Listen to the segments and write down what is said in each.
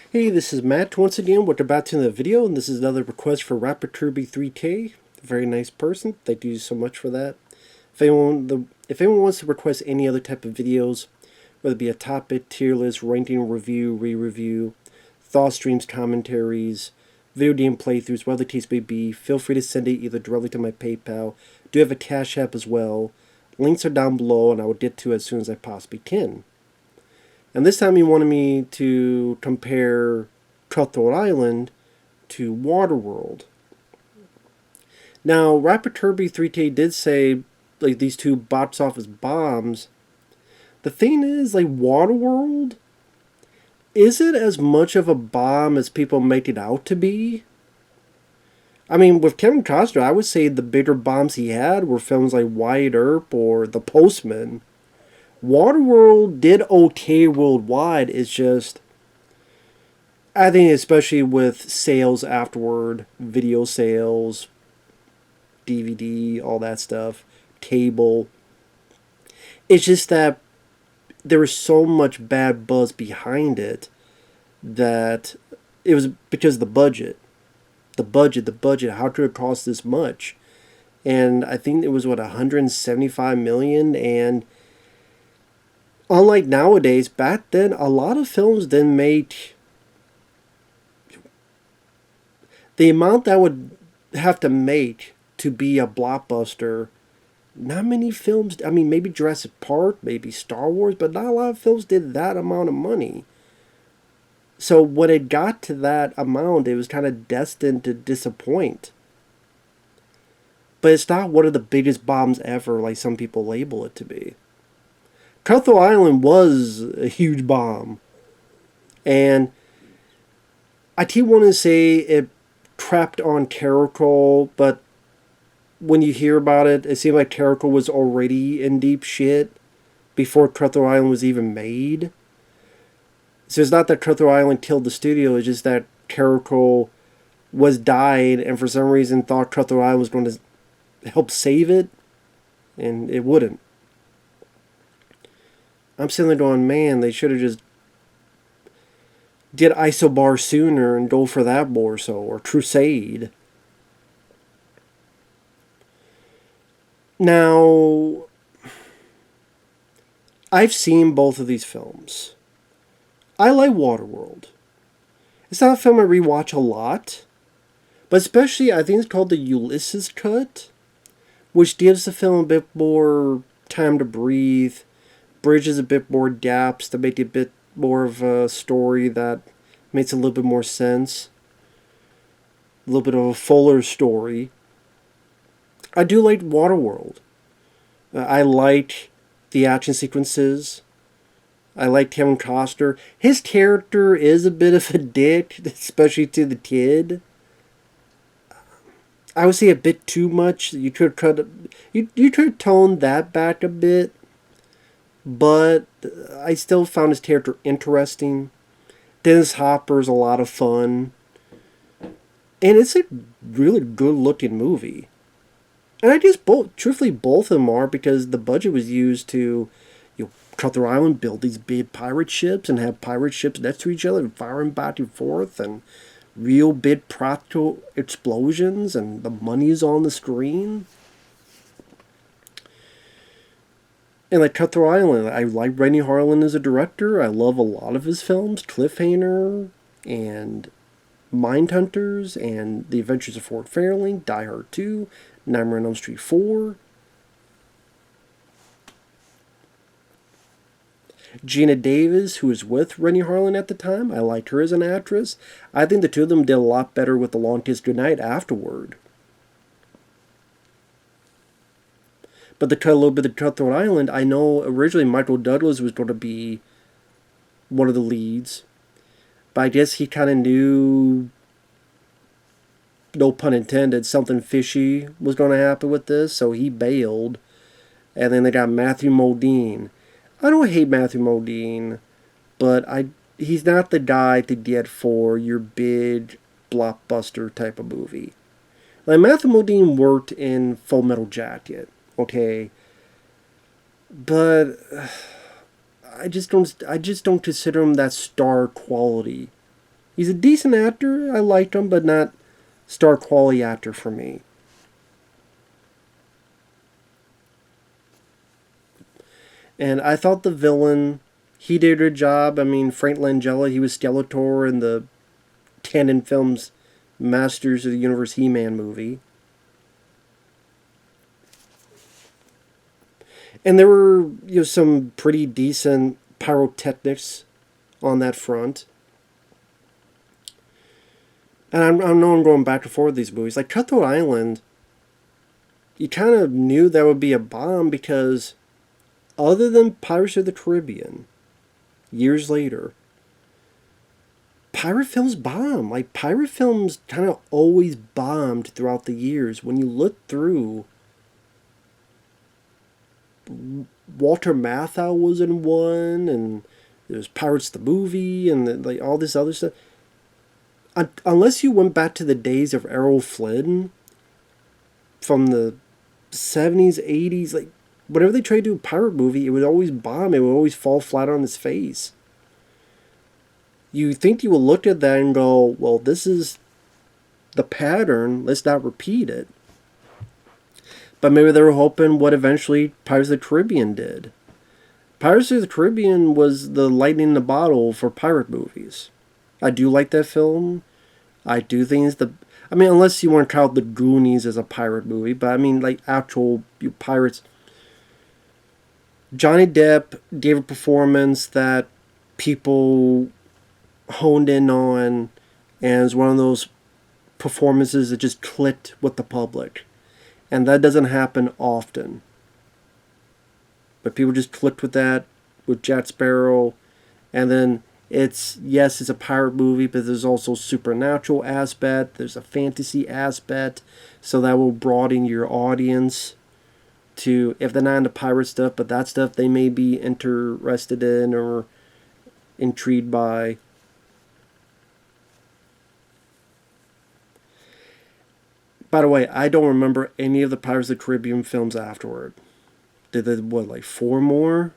Hey, this is Matt once again. We're about to end the video, and this is another request for rapidturby3k. Very nice person. Thank you so much for that. If anyone wants to request any other type of videos, whether it be a topic, tier list, ranking, review, re-review, thought streams, commentaries, video game playthroughs, whatever the case may be, feel free to send it either directly to my PayPal. I do have a Cash App as well. Links are down below, and I will get to it as soon as I possibly can. And this time he wanted me to compare Cutthroat Island to Waterworld. Now, Rapid Kirby 3K did say like these two box office bombs. The thing is, like Waterworld, is it as much of a bomb as people make it out to be? I mean, with Kevin Costner, I would say the bigger bombs he had were films like Wyatt Earp or The Postman. Waterworld did okay worldwide. It's just, I think, especially with sales afterward, video sales, DVD, all that stuff, cable. It's just that there was so much bad buzz behind it that it was because of the budget. The budget. How could it cost this much? And I think it was, what, 175 million, and unlike nowadays, back then, a lot of films didn't make the amount that would have to make to be a blockbuster. Not many films, I mean, maybe Jurassic Park, maybe Star Wars, but not a lot of films did that amount of money. So when it got to that amount, it was kind of destined to disappoint. But it's not one of the biggest bombs ever, like some people label it to be. Cutthroat Island was a huge bomb. And I do want to say it trapped on Caracol, but when you hear about it, it seemed like Caracol was already in deep shit before Cutthroat Island was even made. So it's not that Cutthroat Island killed the studio, it's just that Caracol was died and for some reason thought Cutthroat Island was going to help save it, and it wouldn't. I'm sitting there going, man, they should have just did Isobar sooner and go for that more so, or Crusade. Now, I've seen both of these films. I like Waterworld. It's not a film I rewatch a lot, but especially I think it's called the Ulysses cut, which gives the film a bit more time to breathe, bridges a bit more gaps to make it a bit more of a story that makes a little bit more sense. A little bit of a fuller story. I do like Waterworld. I like the action sequences. I like Kevin Costner. His character is a bit of a dick, especially to the kid. I would say a bit too much. You could tone that back a bit, but I still found his character interesting. Dennis Hopper's a lot of fun, and it's a really good-looking movie. And I guess truthfully, both of them are because the budget was used to, Cutthroat Island, build these big pirate ships and have pirate ships next to each other and firing back and forth and real big practical explosions, and the money's on the screen. And like Cutthroat Island, I like Rennie Harlin as a director. I love a lot of his films, Cliffhanger and Mindhunters and The Adventures of Fort Fairlane, Die Hard 2, Nightmare on Elm Street 4. Gina Davis, who was with Rennie Harlin at the time, I liked her as an actress. I think the two of them did a lot better with The Long Kiss Goodnight afterward. But to cut a little bit of Cutthroat Island, I know originally Michael Douglas was going to be one of the leads. But I guess he kind of knew, no pun intended, something fishy was going to happen with this, so he bailed. And then they got Matthew Modine. I don't hate Matthew Modine, but he's not the guy to get for your big blockbuster type of movie. Like, Matthew Modine worked in Full Metal Jacket, okay, but I just don't consider him that star quality He's a decent actor. I liked him, but not star quality actor for me. And I thought the villain, he did a job. I mean, Frank Langella, he was Skeletor in the Canon Films Masters of the Universe He-Man movie. And there were some pretty decent pyrotechnics on that front. And I know I'm going back and forth with these movies. Like Cutthroat Island, you kind of knew that would be a bomb because other than Pirates of the Caribbean, years later, pirate films bomb. Like pirate films kind of always bombed throughout the years. When you look through, Walter Matthau was in one, and there's Pirates the movie, and like all this other stuff. Unless you went back to the days of Errol Flynn from the 70s, 80s, like whenever they tried to do a pirate movie, it would always bomb. It would always fall flat on its face. You think you would look at that and go, well, this is the pattern. Let's not repeat it. But maybe they were hoping what eventually Pirates of the Caribbean did. Pirates of the Caribbean was the lightning in the bottle for pirate movies. I do like that film. I do think it's I mean, unless you want to count The Goonies as a pirate movie, but I mean, like actual pirates. Johnny Depp gave a performance that people honed in on, and it's one of those performances that just clicked with the public. And that doesn't happen often. But people just clicked with that, with Jack Sparrow, and then it's a pirate movie, but there's also a supernatural aspect, there's a fantasy aspect, so that will broaden your audience to, if they're not into pirate stuff, but that stuff they may be interested in or intrigued by. By the way, I don't remember any of the Pirates of the Caribbean films afterward. Did they, like 4 more?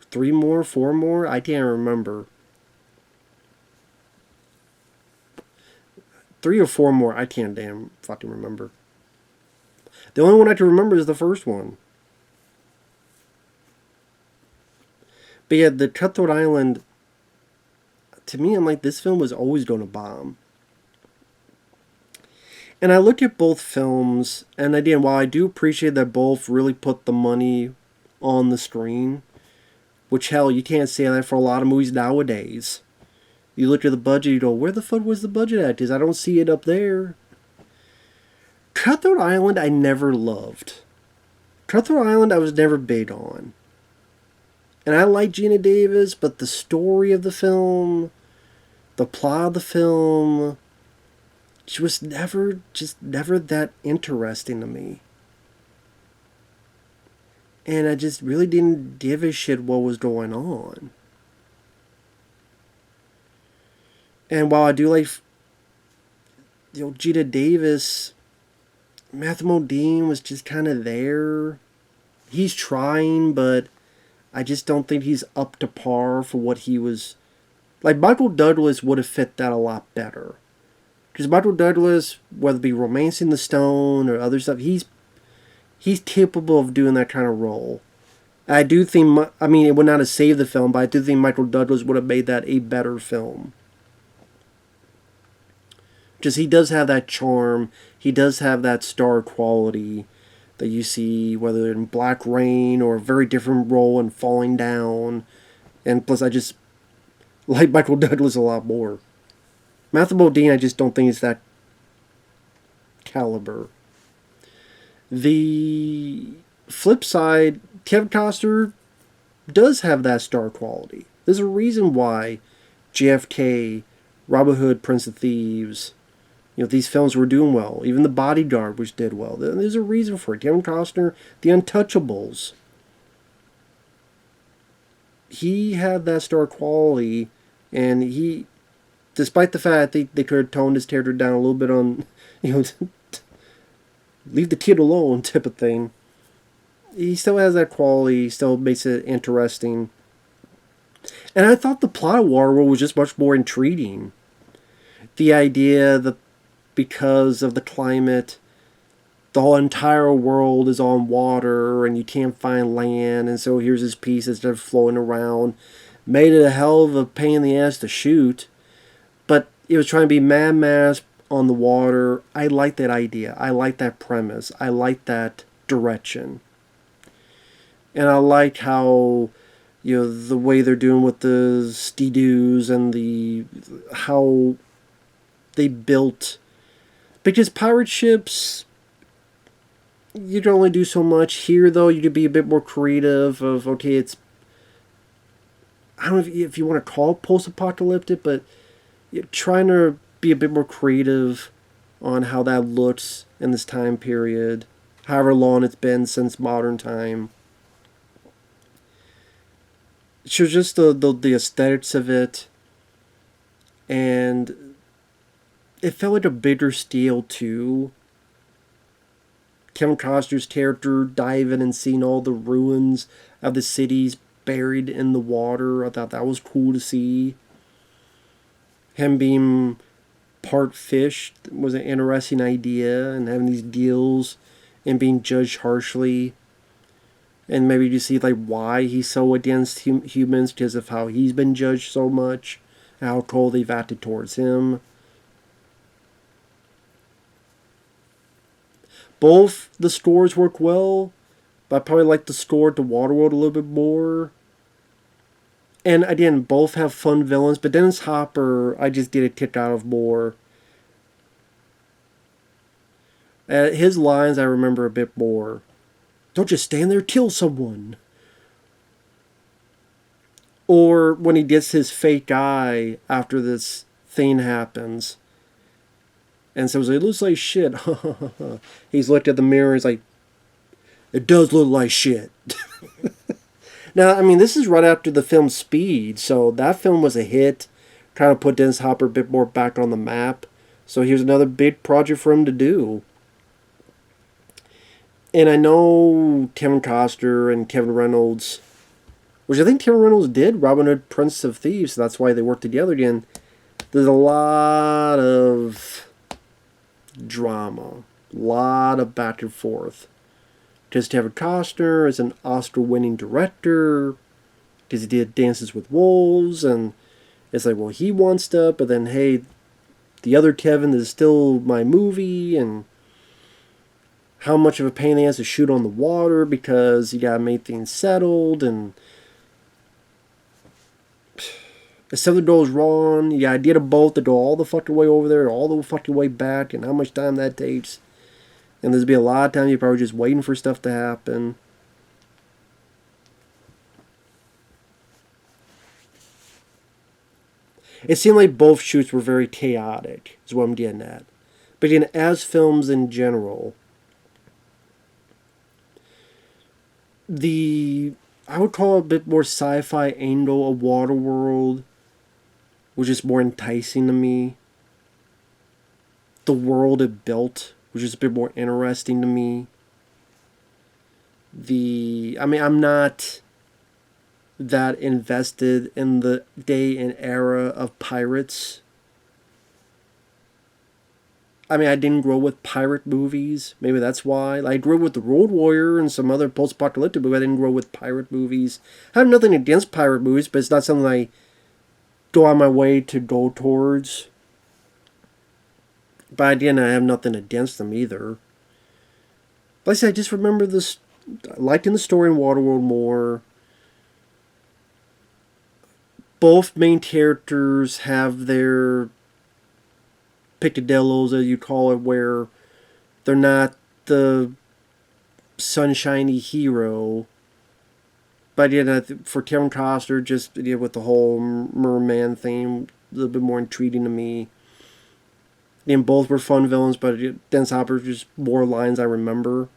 3 more? 4 more? I can't remember. 3 or 4 more. I can't damn fucking remember. The only one I can remember is the first one. But yeah, the Cutthroat Island, to me, I'm like, this film was always going to bomb. And I look at both films, and again, while I do appreciate that both really put the money on the screen, which, hell, you can't say that for a lot of movies nowadays. You look at the budget, you go, where the fuck was the budget at? Because I don't see it up there. Cutthroat Island, I never loved. Cutthroat Island, I was never big on. And I like Gina Davis, but the story of the film, the plot of the film, she was never that interesting to me. And I just really didn't give a shit what was going on. And while I do like, Gina Davis, Matthew Modine was just kind of there. He's trying, but I just don't think he's up to par for what he was. Like, Michael Douglas would have fit that a lot better. Because Michael Douglas, whether it be Romancing the Stone or other stuff, he's capable of doing that kind of role. I do think, I mean, it would not have saved the film, but I do think Michael Douglas would have made that a better film. Because he does have that charm, he does have that star quality that you see, whether in Black Rain or a very different role in Falling Down. And plus, I just like Michael Douglas a lot more. Matthew Modine, I just don't think is that caliber. The flip side, Kevin Costner does have that star quality. There's a reason why JFK, Robin Hood, Prince of Thieves, these films were doing well. Even The Bodyguard, which did well. There's a reason for it. Kevin Costner, The Untouchables. He had that star quality, and he, despite the fact they could have toned his character down a little bit on, leave the kid alone type of thing, he still has that quality, still makes it interesting. And I thought the plot of Waterworld was just much more intriguing. the idea that because of the climate, the whole entire world is on water and you can't find land, and so here's this piece that's just floating around. Made it a hell of a pain in the ass to shoot, but it was trying to be Mad Max on the water. I like that idea. I like that premise. I like that direction. And I like how, the way they're doing with the ski-doos and the how they built, because pirate ships, you can only do so much. Here, though, you could be a bit more creative. Of okay, it's, I don't know if you want to call it post-apocalyptic, but you're trying to be a bit more creative on how that looks in this time period, however long it's been since modern time. So just the aesthetics of it, and it felt like a bigger scale too. Kevin Costner's character diving and seeing all the ruins of the cities buried in the water. I thought that was cool to see. Him being part fish was an interesting idea, and having these deals and being judged harshly. And maybe you see like why he's so against humans, because of how he's been judged so much, how cold they've acted towards him. Both the scores work well, but I probably like the score to Waterworld a little bit more. And again, both have fun villains, but Dennis Hopper, I just get a kick out of more. His lines I remember a bit more. Don't just stand there, kill someone. Or when he gets his fake eye after this thing happens. And so it looks like shit. He's looked at the mirror and he's like, it does look like shit. Now, I mean, this is right after the film Speed, so that film was a hit. Trying to put Dennis Hopper a bit more back on the map. So here's another big project for him to do. And I know Kevin Costner and Kevin Reynolds, which I think Kevin Reynolds did Robin Hood, Prince of Thieves, so that's why they worked together again. There's a lot of drama, a lot of back and forth. Because Kevin Costner is an Oscar-winning director, because he did Dances with Wolves, and it's like, well, he wants stuff, but then, hey, the other Kevin is still my movie, and how much of a pain he has to shoot on the water because you gotta make things settled, and if something goes wrong, you gotta get a boat to go all the fucking way over there, all the fucking way back, and how much time that takes. And there's be a lot of time you're probably just waiting for stuff to happen. It seemed like both shoots were very chaotic, is what I'm getting at. But again, as films in general, I would call it a bit more sci-fi angle of Waterworld was just more enticing to me. The world it built was just a bit more interesting to me. I'm not that invested in the day and era of pirates. I mean, I didn't grow with pirate movies. Maybe that's why. I grew up with The Road Warrior and some other post-apocalyptic movies. I didn't grow with pirate movies. I have nothing against pirate movies, but it's not something I go on my way to go towards. But again, I have nothing against them either. Like I said, I just remember this, liking the story in Waterworld more. Both main characters have their picadillos, as you call it, where they're not the sunshiny hero. But for Kevin Costner, just with the whole merman theme, a little bit more intriguing to me. And both were fun villains, but Dennis Hopper just more lines I remember.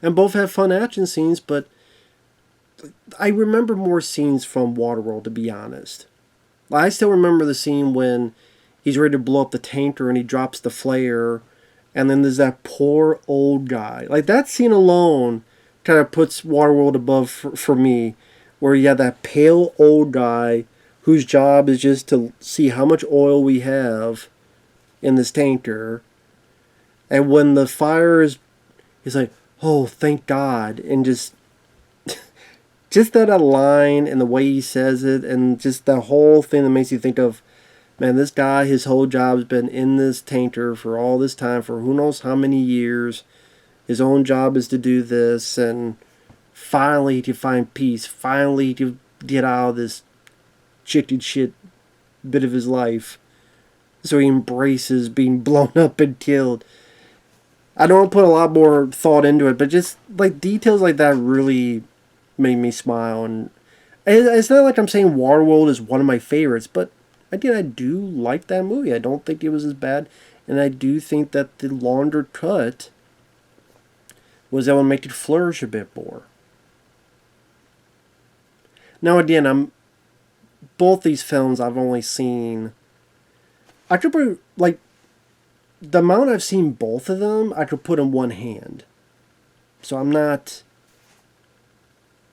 And both have fun action scenes, but I remember more scenes from Waterworld, to be honest. I still remember the scene when he's ready to blow up the tanker and he drops the flare, and then there's that poor old guy. Like, that scene alone kind of puts Waterworld above for me, where you have that pale old guy whose job is just to see how much oil we have in this tanker, and when the fire is, he's like, "Oh, thank God," and just that a line and the way he says it, and just the whole thing that makes you think of, man, this guy, his whole job's been in this tanker for all this time, for who knows how many years. His own job is to do this, and finally to find peace, finally to get out of this chicken shit bit of his life. So he embraces being blown up and killed. I don't put a lot more thought into it, but just like details like that really made me smile. And it's not like I'm saying Waterworld is one of my favorites, but again, I do like that movie. I don't think it was as bad, and I do think that the longer cut was able to make it flourish a bit more. Now again, I'm both these films I've only seen. I could put like the amount I've seen both of them, I could put in one hand. So I'm not.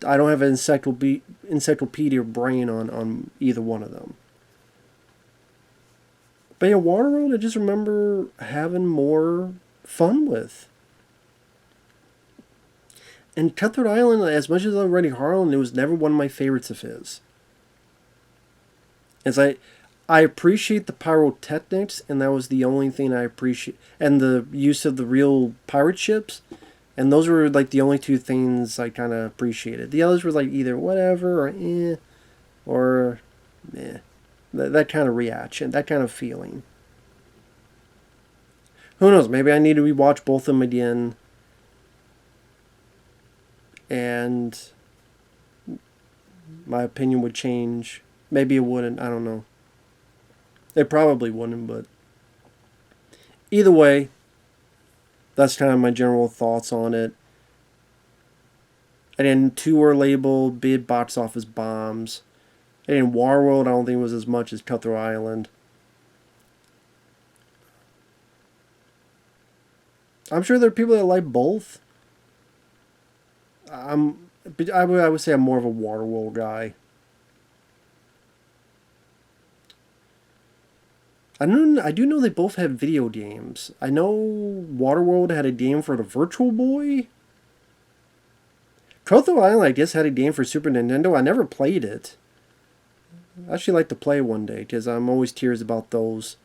I don't have an encyclopedia brain on either one of them. But yeah, Waterworld, I just remember having more fun with. And Cutthroat Island, as much as I love Rennie Harlan, it was never one of my favorites of his. As I appreciate the pyrotechnics, and that was the only thing I appreciate, and the use of the real pirate ships, and those were like the only two things I kind of appreciated. The others were like either whatever or eh. That kind of reaction, that kind of feeling. Who knows? Maybe I need to rewatch both of them again, and my opinion would change. Maybe it wouldn't. I don't know. It probably wouldn't, but either way, that's kind of my general thoughts on it. And then two were labeled big box office bombs. And in Waterworld, I don't think it was as much as Cutthroat Island. I'm sure there are people that like both. I would say I'm more of a Waterworld guy. I do know they both had video games. I know Waterworld had a game for the Virtual Boy. Cutthroat Island, I guess, had a game for Super Nintendo. I never played it. I actually like to play one day, because I'm always curious about those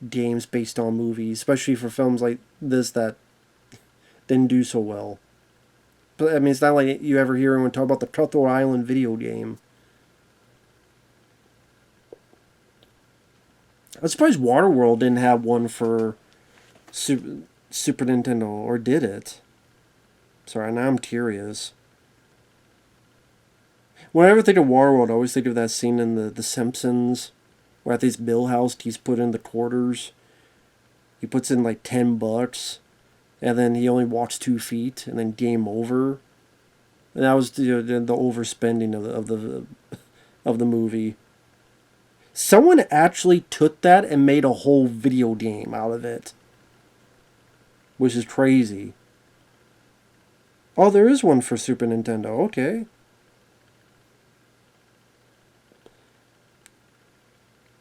games based on movies, especially for films like this that didn't do so well. But I mean, it's not like you ever hear anyone talk about the Cutthroat Island video game. I'm surprised Waterworld didn't have one for Super Nintendo, or did it? Sorry, now I'm curious. When I ever think of Waterworld, I always think of that scene in The Simpsons, where at this bill house he's put in the quarters. He puts in like $10, and then he only walks 2 feet, and then game over. And that was the overspending of the movie. Someone actually took that and made a whole video game out of it, which is crazy. Oh, there is one for Super Nintendo. Okay.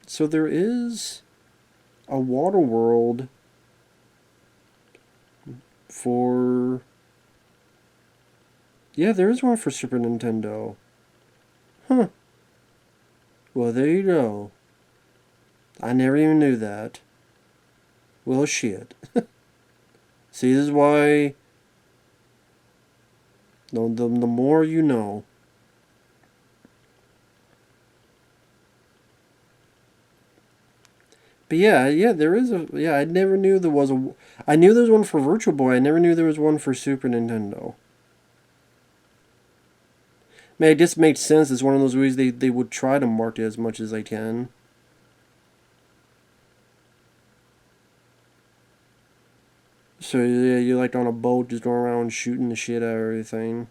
So there is a Waterworld for... Yeah, there is one for Super Nintendo. Huh. Well, there you go. I never even knew that. Well, shit. See, this is why... The more you know. But yeah, there is a... Yeah, I never knew there was a... I knew there was one for Virtual Boy. I never knew there was one for Super Nintendo. I mean, it just makes sense. It's one of those ways they would try to market as much as they can. So yeah, you're like on a boat just going around shooting the shit out of everything.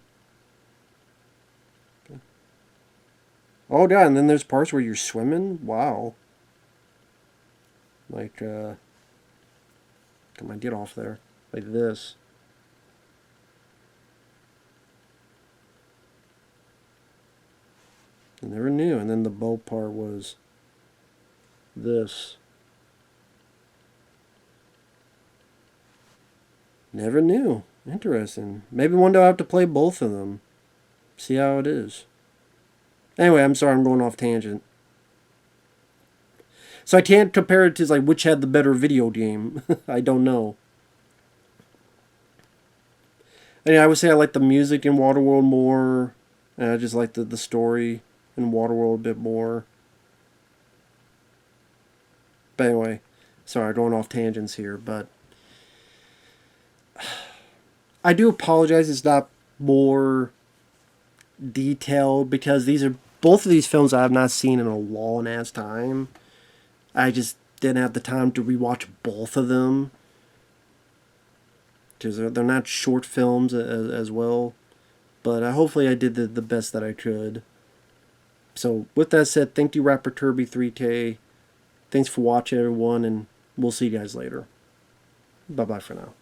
Oh god, and then there's parts where you're swimming? Wow. Like, come on, get off there. Like this. I never knew. And then the bow part was this. Never knew. Interesting. Maybe one day I'll have to play both of them. See how it is. Anyway, I'm sorry I'm going off tangent. So I can't compare it to like which had the better video game. I don't know. And I would say I like the music in Waterworld more. And I just like the story in Waterworld a bit more. But anyway, sorry, going off tangents here, but I do apologize it's not more detailed because these are both of these films I have not seen in a long ass time. I just didn't have the time to rewatch both of them. Because they're not short films as well. But hopefully I did the best that I could. So with that said, thank you Rapper Turby 3K. Thanks for watching everyone, and we'll see you guys later. Bye bye for now.